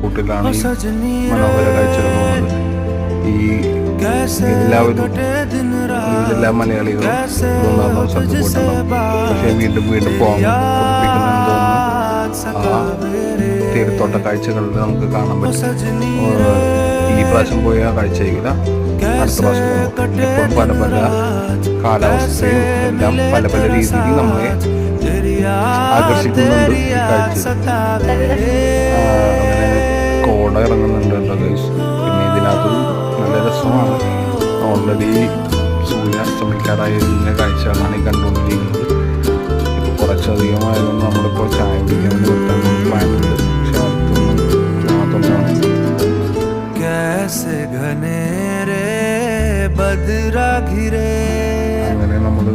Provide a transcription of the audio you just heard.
കൂട്ടിലാണ് ഈ മനോഹര കാഴ്ചകൾ പോകുന്നത്. ഈ എല്ലാവരും എല്ലാ മലയാളികളും മൂന്നാറിനും സ്ഥലത്ത് പോയിട്ടുണ്ടാവും. പക്ഷേ വീണ്ടും വീണ്ടും പോകാൻ പഠിപ്പിക്കുന്നുണ്ടെന്ന് ആ തീരത്തോട്ട കാഴ്ചകളിൽ നമുക്ക് കാണാൻ പറ്റും. ഈ പ്രാവശ്യം പോയ കാഴ്ചയില്ല, അടുത്ത പ്രാവശ്യം എപ്പോഴും പല പല കാലാവസ്ഥയും എല്ലാം പല പല രീതിയിൽ നമ്മളെ ആകർഷിക്കുന്നുണ്ട് ഈ കാഴ്ച. കോട ഇറങ്ങുന്നുണ്ട് ഗൈസ്. പിന്നെ ഇതിനകത്ത് നല്ല രസമാണ്. ഓൾറെഡി സൂര്യൻ അസ്തമിക്കാറായതിൻ്റെ കാഴ്ചകളാണ് ഈ കണ്ടുകൊണ്ടിരിക്കുന്നത്. ഇപ്പോൾ കുറച്ചധികമായതുകൊണ്ട് നമ്മളിപ്പോൾ ചായ കുടിക്കാൻ വേണ്ടി നിർത്താൻ പ്ലാനുണ്ട്. പക്ഷെ അടുത്തൊന്നും മാത്രമാണ് അങ്ങനെ നമ്മൾ